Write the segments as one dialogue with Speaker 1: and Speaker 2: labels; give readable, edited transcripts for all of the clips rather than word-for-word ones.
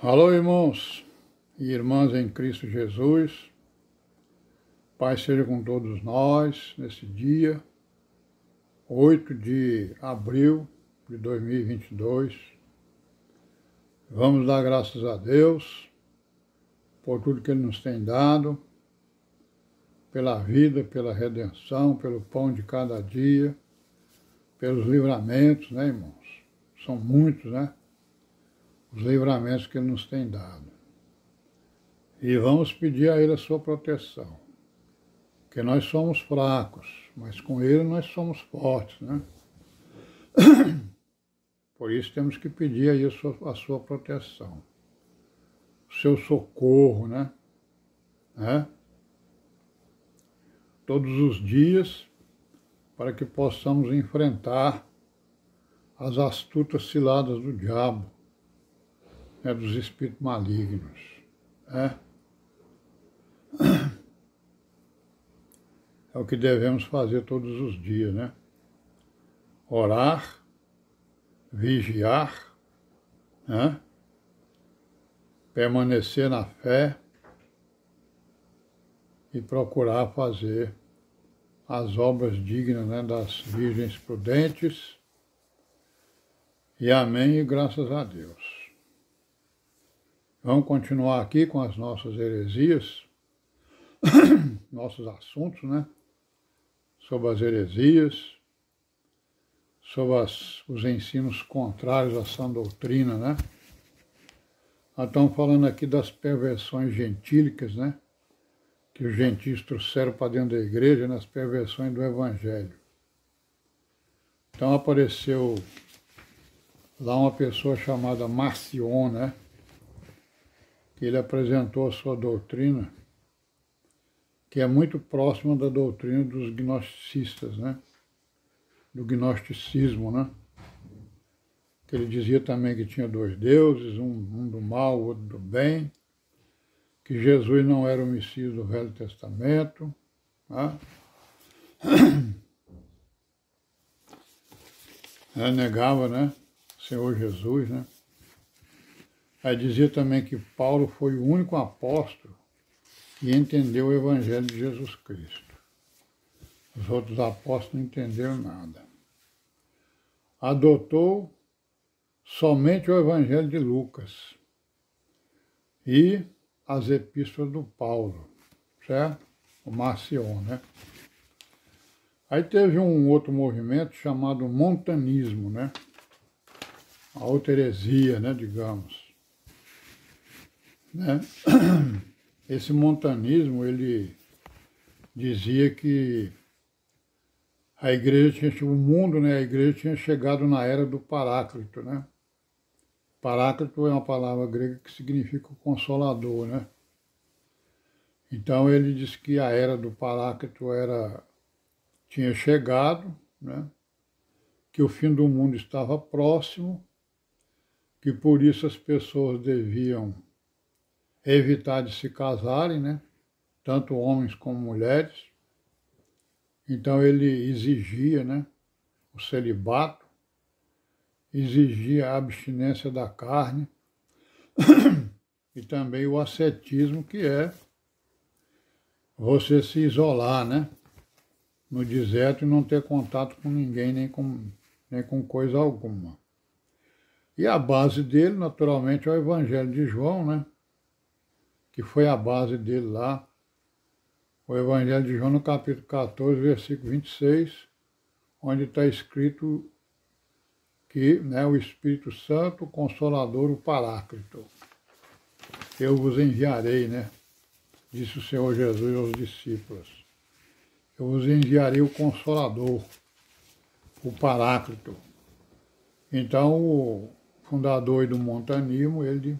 Speaker 1: Alô, irmãos e irmãs em Cristo Jesus. Paz seja com todos nós nesse dia, 8 de abril de 2022. Vamos dar graças a Deus por tudo que Ele nos tem dado, pela vida, pela redenção, pelo pão de cada dia, pelos livramentos, né, irmãos? São muitos, né? Os livramentos que Ele nos tem dado. E vamos pedir a Ele a sua proteção, porque nós somos fracos, mas com Ele nós somos fortes, né? Por isso temos que pedir aí a sua proteção, o seu socorro, né? Todos os dias, para que possamos enfrentar as astutas ciladas do diabo, né? Dos espíritos malignos, né? É o que devemos fazer todos os dias, né? Orar, vigiar, né? Permanecer na fé e procurar fazer as obras dignas, né, das virgens prudentes. E amém e graças a Deus. Vamos continuar aqui com as nossas heresias, nossos assuntos, né? Sobre as heresias, sobre os ensinos contrários à sã doutrina, né? Nós estamos falando aqui das perversões gentílicas, né? Que os gentios trouxeram para dentro da igreja, nas perversões do evangelho. Então apareceu lá uma pessoa chamada Marcion, né? Que ele apresentou a sua doutrina, que é muito próxima da doutrina dos gnosticistas, né? Do gnosticismo, né? Que ele dizia também que tinha dois deuses, um do mal, outro do bem, que Jesus não era o Messias do Velho Testamento, né? Negava, né? O Senhor Jesus, né? Aí dizia também que Paulo foi o único apóstolo que entendeu o Evangelho de Jesus Cristo. Os outros apóstolos não entenderam nada. Adotou somente o Evangelho de Lucas e as epístolas do Paulo, certo? O Marcion, né? Aí teve um outro movimento chamado montanismo, né? A outra heresia, né, digamos. Né? Esse montanismo, ele dizia que a igreja tinha, o mundo, né, a igreja tinha chegado na era do Paráclito, né? Paráclito é uma palavra grega que significa o consolador, né? Então ele disse que a era do Paráclito tinha chegado, né? Que o fim do mundo estava próximo, que por isso as pessoas deviam evitar de se casarem, né? Tanto homens como mulheres. Então ele exigia, né, o celibato, exigia a abstinência da carne e também o ascetismo, que é você se isolar, né, no deserto e não ter contato com ninguém, nem com coisa alguma. E a base dele, naturalmente, é o Evangelho de João, né, que foi a base dele lá, o Evangelho de João no capítulo 14, versículo 26, onde está escrito que, né, o Espírito Santo, o Consolador, o Paráclito, eu vos enviarei, né, disse o Senhor Jesus aos discípulos. Eu vos enviarei o Consolador, o Paráclito. Então, o fundador do montanismo, ele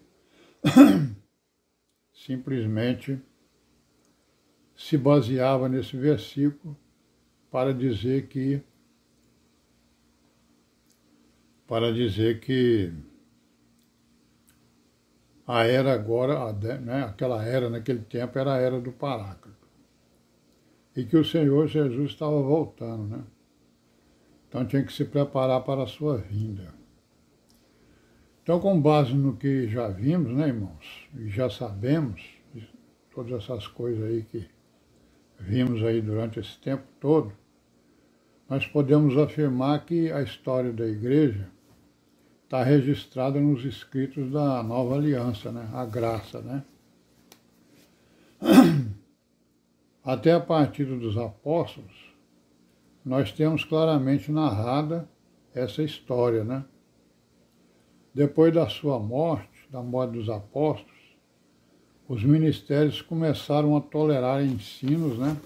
Speaker 1: simplesmente se baseava nesse versículo para dizer que a era agora, né, aquela era naquele tempo era a era do Paráclito. E que o Senhor Jesus estava voltando, né? Então tinha que se preparar para a sua vinda. Então, com base no que já vimos, né, irmãos, e já sabemos, todas essas coisas aí que vimos aí durante esse tempo todo, nós podemos afirmar que a história da igreja está registrada nos escritos da Nova Aliança, né, a graça, né? Até a partir dos apóstolos, nós temos claramente narrada essa história, né? Depois da sua morte, da morte dos apóstolos, os ministérios começaram a tolerar ensinos, né,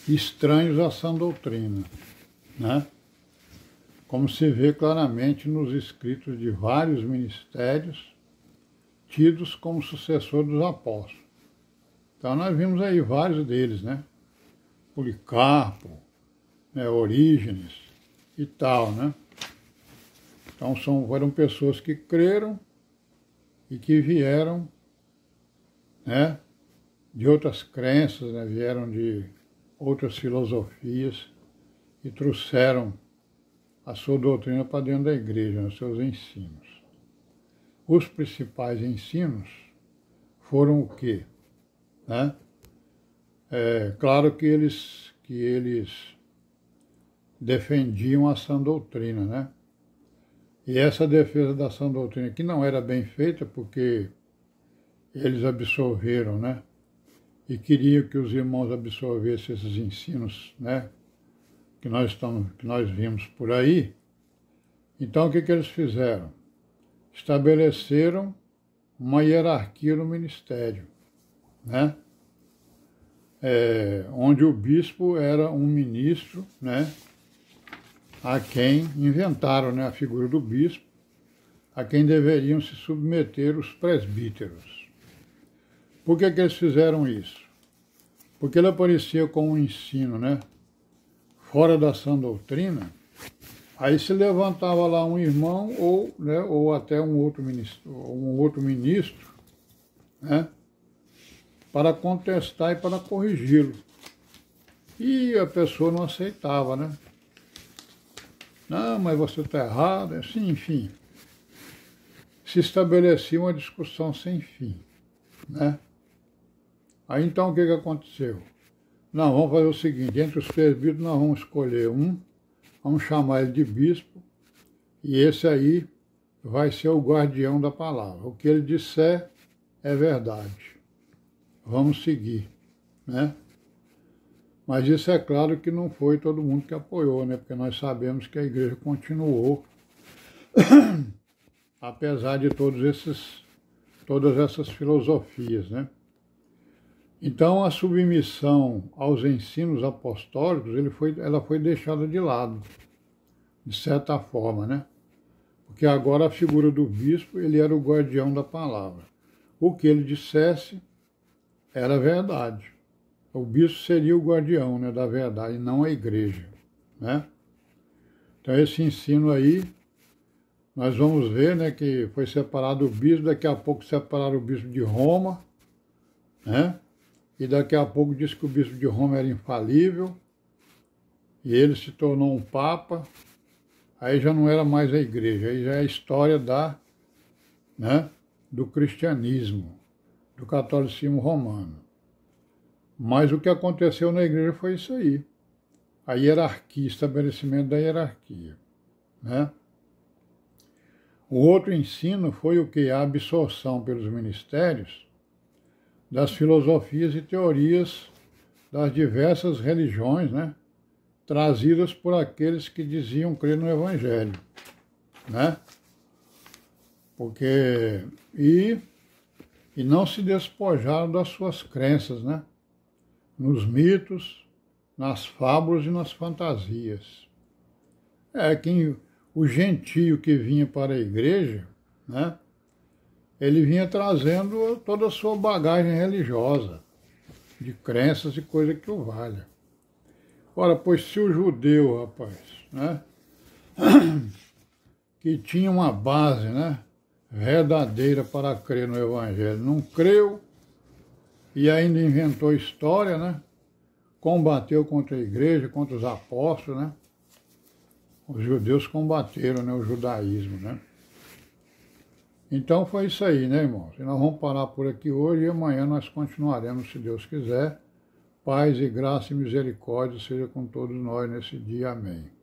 Speaker 1: estranhos à sã doutrina, né? Como se vê claramente nos escritos de vários ministérios tidos como sucessor dos apóstolos. Então nós vimos aí vários deles, né? Policarpo, né, Orígenes e tal, né? Então foram pessoas que creram e que vieram, né, de outras crenças, né, vieram de outras filosofias e trouxeram a sua doutrina para dentro da igreja, os seus ensinos. Os principais ensinos foram o quê? Né? Claro que eles defendiam a sã doutrina, né? E essa defesa da sã doutrina que não era bem feita porque eles absorveram, né? E queriam que os irmãos absorvessem esses ensinos, né? Que nós vimos por aí. Então o que eles fizeram? Estabeleceram uma hierarquia no ministério, né? Onde o bispo era um ministro, né? A quem inventaram, né, a figura do bispo, a quem deveriam se submeter os presbíteros. Por que eles fizeram isso? Porque ele aparecia com um ensino, né, fora da sã doutrina, aí se levantava lá um irmão ou até um outro ministro, né, para contestar e para corrigi-lo. E a pessoa não aceitava, né? Não, mas você está errado, assim, enfim. Se estabelecia uma discussão sem fim, né? Aí então o que aconteceu? Não, vamos fazer o seguinte, entre os presbíteros nós vamos escolher vamos chamar ele de bispo, e esse aí vai ser o guardião da palavra. O que ele disser é verdade. Vamos seguir, né? Mas isso é claro que não foi todo mundo que apoiou, né? Porque nós sabemos que a igreja continuou, apesar de todas essas filosofias, né? Então a submissão aos ensinos apostólicos, ela foi deixada de lado, de certa forma, né? Porque agora a figura do bispo, ele era o guardião da palavra. O que ele dissesse era verdade. O bispo seria o guardião, né, da verdade, não a igreja, né? Então esse ensino aí, nós vamos ver, né, que foi separado o bispo, daqui a pouco separaram o bispo de Roma, né? E daqui a pouco disse que o bispo de Roma era infalível, e ele se tornou um papa, aí já não era mais a igreja, aí já é a história do cristianismo, do catolicismo romano. Mas o que aconteceu na igreja foi isso aí, a hierarquia, estabelecimento da hierarquia, né? O outro ensino foi o que? A absorção pelos ministérios das filosofias e teorias das diversas religiões, né? Trazidas por aqueles que diziam crer no Evangelho, né? E não se despojaram das suas crenças, né? Nos mitos, nas fábulas e nas fantasias. O gentio que vinha para a igreja, né, ele vinha trazendo toda a sua bagagem religiosa, de crenças e coisa que o valha. Ora, pois se o judeu, rapaz, né, que tinha uma base, né, verdadeira para crer no Evangelho, não creu, e ainda inventou história, né? Combateu contra a igreja, contra os apóstolos, né? os judeus combateram, né, o judaísmo, né? Então foi isso aí, né, irmãos? E nós vamos parar por aqui hoje e amanhã nós continuaremos, se Deus quiser. Paz e graça e misericórdia seja com todos nós nesse dia. Amém.